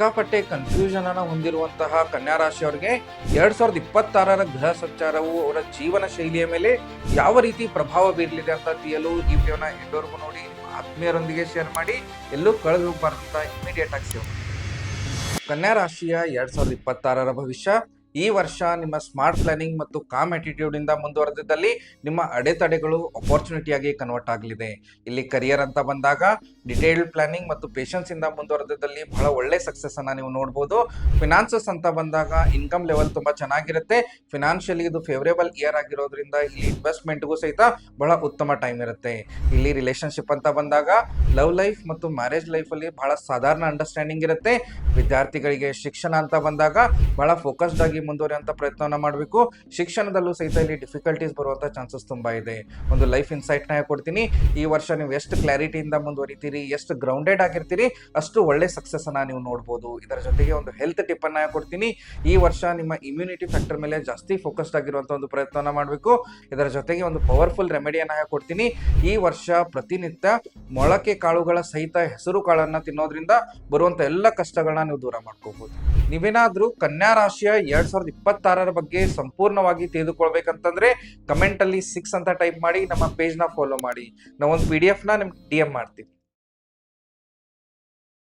ಸಿಕ್ಕಾಪಟ್ಟೆ ಕನ್ಫ್ಯೂಷನ್ ಅನ್ನ ಹೊಂದಿರುವಂತಹ ಕನ್ಯಾ ರಾಶಿಯವರಿಗೆ 2026ರ ಗ್ರಹ ಸಂಚಾರವು ಅವರ ಜೀವನ ಶೈಲಿಯ ಮೇಲೆ ಯಾವ ರೀತಿ ಪ್ರಭಾವ ಬೀರಲಿದೆ ಅಂತ ತಿಳಿಯಲು ಈ ವಿಡಿಯೋನ ಎಂಡವರೆಗೂ ನೋಡಿ, ಆತ್ಮೀಯರೊಂದಿಗೆ ಶೇರ್ ಮಾಡಿ, ಎಲ್ಲೂ ಕಳೆದು ಹೋಗಬಾರ್ದು ಅಂತ ಇಮಿಡಿಯೇಟ್ ಆಗಿ ಸೇವ್. ಕನ್ಯಾ ರಾಶಿಯ 2026ರ ಭವಿಷ್ಯ. ಈ ವರ್ಷ ನಿಮ್ಮ ಸ್ಮಾರ್ಟ್ ಪ್ಲಾನಿಂಗ್ ಮತ್ತು ಕಾಮ್ ಆಟಿಟ್ಯೂಡ್ ಇಂದ ಮುಂದುವರೆದಿದ್ದಲ್ಲಿ ನಿಮ್ಮ ಅಡೆತಡೆಗಳು ಆಪರ್ಚುನಿಟಿಯಾಗಿ ಕನ್ವರ್ಟ್ ಆಗಲಿದೆ. ಇಲ್ಲಿ ಕರಿಯರ್ ಅಂತ ಬಂದಾಗ ಡಿಟೇಲ್ಡ್ ಪ್ಲಾನಿಂಗ್ ಮತ್ತು ಪೇಷನ್ಸ್ ಇಂದ ಮುಂದುವರೆದಿದ್ದಲ್ಲಿ ಬಹಳ ಒಳ್ಳೆ ಸಕ್ಸಸ್ ಅನ್ನ ನೀವು ನೋಡಬಹುದು. ಫಿನಾನ್ಸಸ್ ಅಂತ ಬಂದಾಗ ಇನ್ಕಮ್ ಲೆವೆಲ್ ತುಂಬಾ ಚೆನ್ನಾಗಿರುತ್ತೆ. ಫಿನಾನ್ಷಿಯಲಿ ಇದು ಫೇವರೇಬಲ್ ಇಯರ್ ಆಗಿರೋದ್ರಿಂದ ಇಲ್ಲಿ ಇನ್ವೆಸ್ಟ್ಮೆಂಟ್ಗೂ ಸಹಿತ ಬಹಳ ಉತ್ತಮ ಟೈಮ್ ಇರುತ್ತೆ. ಇಲ್ಲಿ ರಿಲೇಶನ್ಶಿಪ್ ಅಂತ ಬಂದಾಗ ಲವ್ ಲೈಫ್ ಮತ್ತು ಮ್ಯಾರೇಜ್ ಲೈಫ್ ಅಲ್ಲಿ ಬಹಳ ಸಾಧಾರಣ ಅಂಡರ್ಸ್ಟ್ಯಾಂಡಿಂಗ್ ಇರುತ್ತೆ. ವಿದ್ಯಾರ್ಥಿಗಳಿಗೆ ಶಿಕ್ಷಣ ಅಂತ ಬಂದಾಗ ಬಹಳ ಫೋಕಸ್ಡ್ ಆಗಿ ಮುಂದುವರಿಯುವಂತ ಪ್ರಯತ್ನವನ್ನ ಮಾಡಬೇಕು. ಶಿಕ್ಷಣದಲ್ಲೂ ಸಹಿತ ಇಲ್ಲಿ ಡಿಫಿಕಲ್ಟೀಸ್ ಬರುವಂತ ಚಾನ್ಸಸ್ ತುಂಬಾ ಇದೆ. ಒಂದು ಲೈಫ್ ಇನ್ಸೈಟ್ ನ ಕೊಡ್ತೀನಿ. ಈ ವರ್ಷ ನೀವು ಎಷ್ಟು ಕ್ಲಾರಿಟಿಯಿಂದ ಮುಂದುವರಿತೀರಿ, ಎಷ್ಟು ಗ್ರೌಂಡೆಡ್ ಆಗಿರ್ತೀರಿ, ಅಷ್ಟು ಒಳ್ಳೆ ಸಕ್ಸಸ್ ಅನ್ನ ನೀವು ನೋಡಬಹುದು. ಇದರ ಜೊತೆಗೆ ಒಂದು ಹೆಲ್ತ್ ಟಿಪ್ ಅನ್ನ ಕೊಡ್ತೀನಿ. ಈ ವರ್ಷ ನಿಮ್ಮ ಇಮ್ಯುನಿಟಿ ಫ್ಯಾಕ್ಟರ್ ಮೇಲೆ ಜಾಸ್ತಿ ಫೋಕಸ್ಡ್ ಆಗಿರುವಂತ ಒಂದು ಪ್ರಯತ್ನವನ್ನ ಮಾಡಬೇಕು. ಇದರ ಜೊತೆಗೆ ಒಂದು ಪವರ್ಫುಲ್ ರೆಮಿಡಿಯನ್ನ ಕೊಡ್ತೀನಿ. ಈ ವರ್ಷ ಪ್ರತಿನಿತ್ಯ ಮೊಳಕೆ ಕಾಳುಗಳ ಸಹಿತ ಹೆಸರು ಕಾಳನ್ನ ತಿನ್ನೋದ್ರಿಂದ ಬರುವಂತ ಎಲ್ಲ ಕಷ್ಟಗಳನ್ನ ನೀವು ದೂರ ಮಾಡ್ಕೋಬಹುದು. ನೀವೇನಾದ್ರೂ ಕನ್ಯಾ ರಾಶಿಯ 2026ರ ಬಗ್ಗೆ ಸಂಪೂರ್ಣವಾಗಿ ತಿಳಿದುಕೊಳ್ಬೇಕಂತಂದ್ರೆ ಕಮೆಂಟ್ ಅಲ್ಲಿ 6 ಅಂತ ಟೈಪ್ ಮಾಡಿ ನಮ್ಮ ಪೇಜ್ ನ ಫಾಲೋ ಮಾಡಿ. ನಾವೊಂದು PDF ನ ನಿಮ್ಗೆ DM ಮಾಡ್ತೀವಿ.